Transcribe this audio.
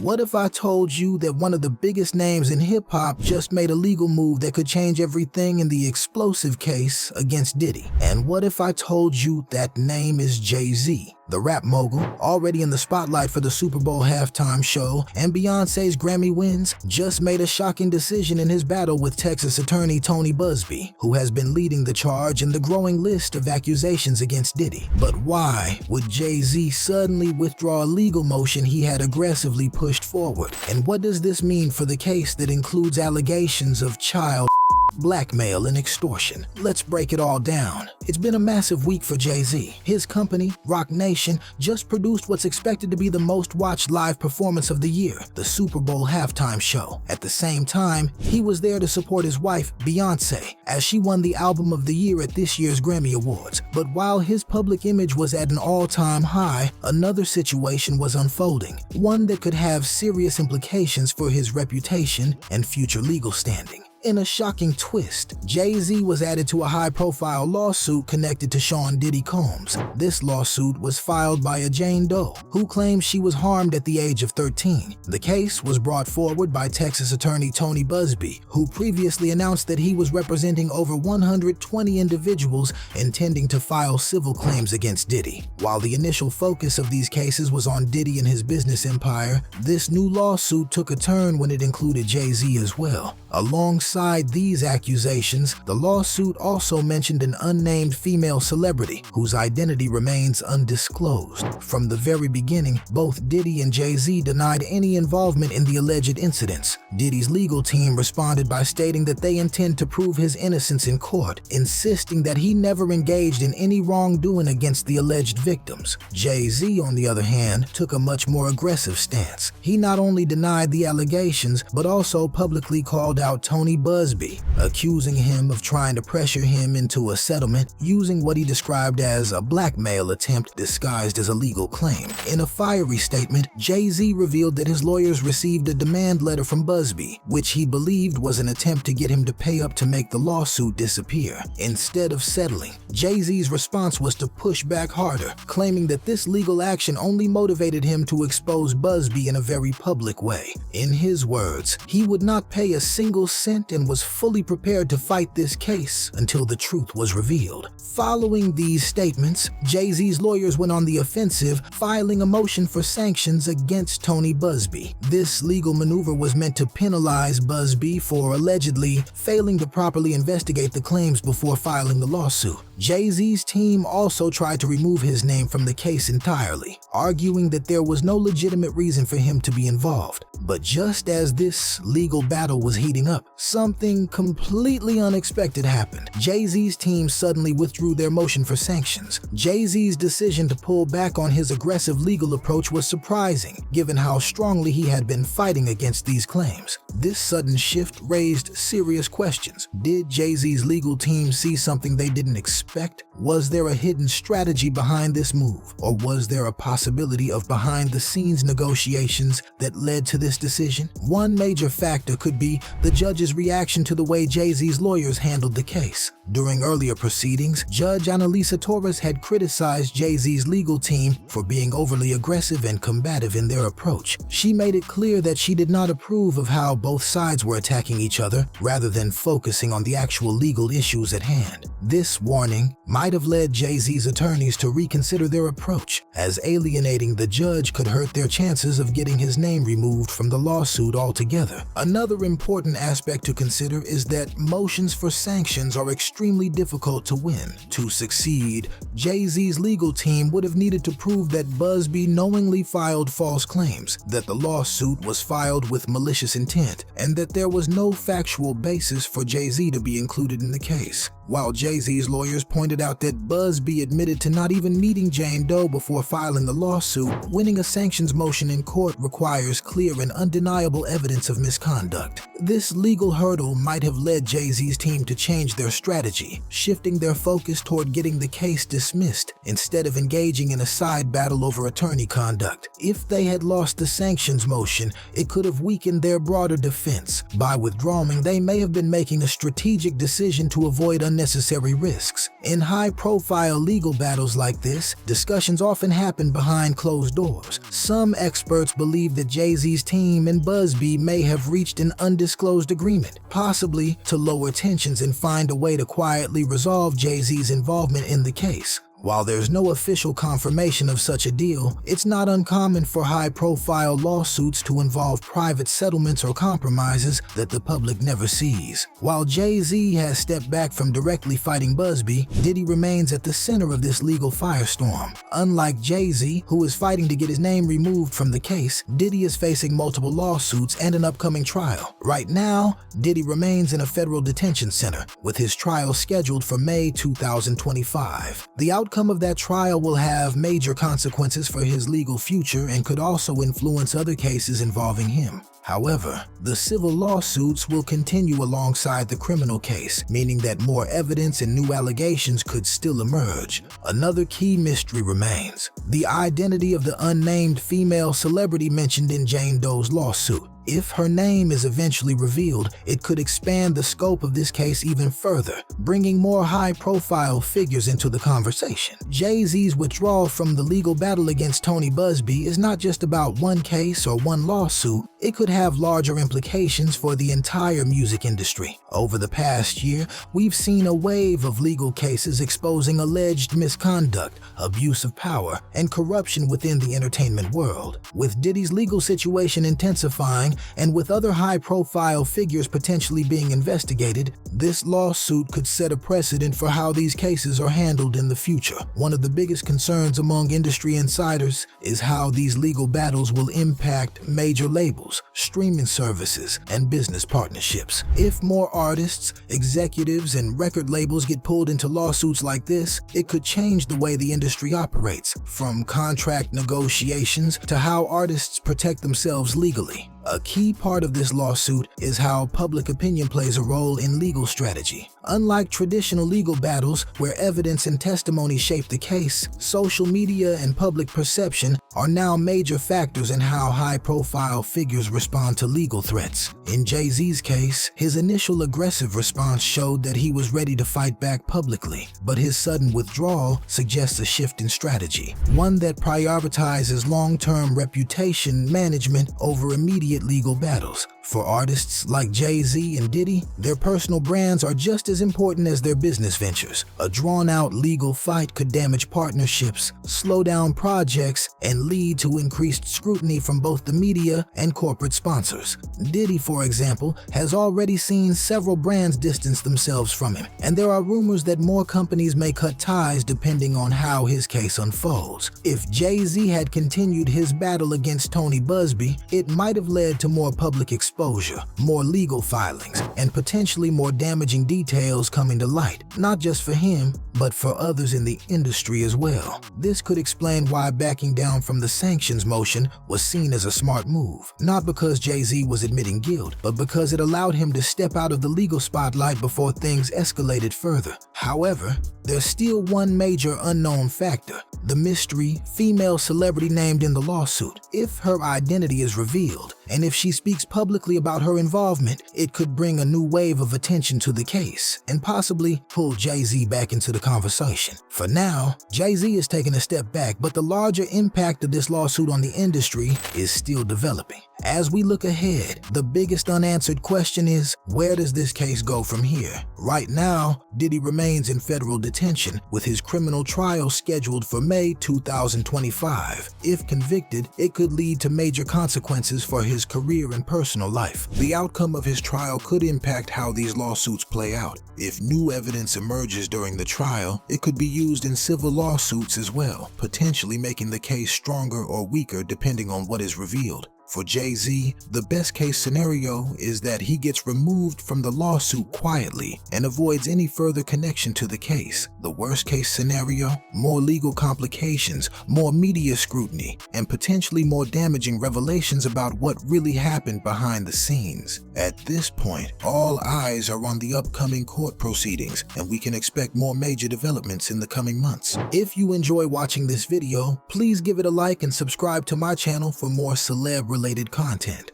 What if I told you that one of the biggest names in hip-hop just made a legal move that could change everything in the explosive case against Diddy? And what if I told you that name is Jay-Z? The rap mogul, already in the spotlight for the Super Bowl halftime show and Beyoncé's Grammy wins, just made a shocking decision in his battle with Texas attorney Tony Busby, who has been leading the charge in the growing list of accusations against Diddy. But why would Jay-Z suddenly withdraw a legal motion he had aggressively pushed forward? And what does this mean for the case that includes allegations of child blackmail and extortion? Let's break it all down. It's been a massive week for Jay-Z. His company, Roc Nation, just produced what's expected to be the most watched live performance of the year, the Super Bowl halftime show. At the same time, he was there to support his wife, Beyoncé, as she won the Album of the Year at this year's Grammy Awards. But while his public image was at an all-time high, another situation was unfolding, one that could have serious implications for his reputation and future legal standing. In a shocking twist, Jay-Z was added to a high-profile lawsuit connected to Sean Diddy Combs. This lawsuit was filed by a Jane Doe, who claims she was harmed at the age of 13. The case was brought forward by Texas attorney Tony Busby, who previously announced that he was representing over 120 individuals intending to file civil claims against Diddy. While the initial focus of these cases was on Diddy and his business empire, this new lawsuit took a turn when it included Jay-Z as well. Alongside these accusations, the lawsuit also mentioned an unnamed female celebrity whose identity remains undisclosed. From the very beginning, both Diddy and Jay-Z denied any involvement in the alleged incidents. Diddy's legal team responded by stating that they intend to prove his innocence in court, insisting that he never engaged in any wrongdoing against the alleged victims. Jay-Z, on the other hand, took a much more aggressive stance. He not only denied the allegations, but also publicly called out Tony Busby, accusing him of trying to pressure him into a settlement using what he described as a blackmail attempt disguised as a legal claim. In a fiery statement, Jay-Z revealed that his lawyers received a demand letter from Busby, which he believed was an attempt to get him to pay up to make the lawsuit disappear. Instead of settling, Jay-Z's response was to push back harder, claiming that this legal action only motivated him to expose Busby in a very public way. In his words, he would not pay a single cent and was fully prepared to fight this case until the truth was revealed. Following these statements, Jay-Z's lawyers went on the offensive, filing a motion for sanctions against Tony Busby. This legal maneuver was meant to penalize Busby for allegedly failing to properly investigate the claims before filing the lawsuit. Jay-Z's team also tried to remove his name from the case entirely, arguing that there was no legitimate reason for him to be involved. But just as this legal battle was heating up, something completely unexpected happened. Jay-Z's team suddenly withdrew their motion for sanctions. Jay-Z's decision to pull back on his aggressive legal approach was surprising, given how strongly he had been fighting against these claims. This sudden shift raised serious questions. Did Jay-Z's legal team see something they didn't expect? Was there a hidden strategy behind this move? Or was there a possibility of behind-the-scenes negotiations that led to this decision? One major factor could be the judge's reaction to the way Jay-Z's lawyers handled the case. During earlier proceedings, Judge Annalisa Torres had criticized Jay-Z's legal team for being overly aggressive and combative in their approach. She made it clear that she did not approve of how both sides were attacking each other, rather than focusing on the actual legal issues at hand. This warning might have led Jay-Z's attorneys to reconsider their approach, as alienating the judge could hurt their chances of getting his name removed from the lawsuit altogether. Another important aspect to consider is that motions for sanctions are extremely difficult to win. To succeed, Jay-Z's legal team would have needed to prove that Busby knowingly filed false claims, that the lawsuit was filed with malicious intent, and that there was no factual basis for Jay-Z to be included in the case. While Jay-Z's lawyers pointed out that Busby admitted to not even meeting Jane Doe before filing the lawsuit, winning a sanctions motion in court requires clear and undeniable evidence of misconduct. This legal hurdle might have led Jay-Z's team to change their strategy, shifting their focus toward getting the case dismissed instead of engaging in a side battle over attorney conduct. If they had lost the sanctions motion, it could have weakened their broader defense. By withdrawing, they may have been making a strategic decision to avoid unnecessary risks. In high-profile legal battles like this, discussions often happen behind closed doors. Some experts believe that Jay-Z's team and Busby may have reached an undisclosed agreement, possibly to lower tensions and find a way to quietly resolve Jay-Z's involvement in the case. While there's no official confirmation of such a deal, it's not uncommon for high-profile lawsuits to involve private settlements or compromises that the public never sees. While Jay-Z has stepped back from directly fighting Busby, Diddy remains at the center of this legal firestorm. Unlike Jay-Z, who is fighting to get his name removed from the case, Diddy is facing multiple lawsuits and an upcoming trial. Right now, Diddy remains in a federal detention center, with his trial scheduled for May 2025. The outcome of that trial will have major consequences for his legal future and could also influence other cases involving him. However, the civil lawsuits will continue alongside the criminal case, meaning that more evidence and new allegations could still emerge. Another key mystery remains: the identity of the unnamed female celebrity mentioned in Jane Doe's lawsuit. If her name is eventually revealed, it could expand the scope of this case even further, bringing more high-profile figures into the conversation. Jay-Z's withdrawal from the legal battle against Tony Busby is not just about one case or one lawsuit. It could have larger implications for the entire music industry. Over the past year, we've seen a wave of legal cases exposing alleged misconduct, abuse of power, and corruption within the entertainment world. With Diddy's legal situation intensifying, and with other high-profile figures potentially being investigated, this lawsuit could set a precedent for how these cases are handled in the future. One of the biggest concerns among industry insiders is how these legal battles will impact major labels, streaming services, and business partnerships. If more artists, executives, and record labels get pulled into lawsuits like this, it could change the way the industry operates, from contract negotiations to how artists protect themselves legally. A key part of this lawsuit is how public opinion plays a role in legal strategy. Unlike traditional legal battles where evidence and testimony shape the case, social media and public perception are now major factors in how high-profile figures respond to legal threats. In Jay-Z's case, his initial aggressive response showed that he was ready to fight back publicly, but his sudden withdrawal suggests a shift in strategy, one that prioritizes long-term reputation management over immediate legal battles. For artists like Jay-Z and Diddy, their personal brands are just as important as their business ventures. A drawn-out legal fight could damage partnerships, slow down projects, and lead to increased scrutiny from both the media and corporate sponsors. Diddy, for example, has already seen several brands distance themselves from him, and there are rumors that more companies may cut ties depending on how his case unfolds. If Jay-Z had continued his battle against Tony Busby, it might have led to more public exposure, more legal filings, and potentially more damaging details coming to light, not just for him, but for others in the industry as well. This could explain why backing down from the sanctions motion was seen as a smart move, not because Jay-Z was admitting guilt, but because it allowed him to step out of the legal spotlight before things escalated further. However, there's still one major unknown factor: the mystery female celebrity named in the lawsuit. If her identity is revealed, and if she speaks publicly about her involvement, it could bring a new wave of attention to the case and possibly pull Jay-Z back into the conversation. For now, Jay-Z is taking a step back, but the larger impact of this lawsuit on the industry is still developing. As we look ahead, the biggest unanswered question is, where does this case go from here? Right now, Diddy remains in federal detention, with his criminal trial scheduled for May 2025. If convicted, it could lead to major consequences for his career and personal life. The outcome of his trial could impact how these lawsuits play out. If new evidence emerges during the trial, it could be used in civil lawsuits as well, potentially making the case stronger or weaker depending on what is revealed. For Jay-Z, the best-case scenario is that he gets removed from the lawsuit quietly and avoids any further connection to the case. The worst-case scenario: more legal complications, more media scrutiny, and potentially more damaging revelations about what really happened behind the scenes. At this point, all eyes are on the upcoming court proceedings, and we can expect more major developments in the coming months. If you enjoy watching this video, please give it a like and subscribe to my channel for more celeb-related content.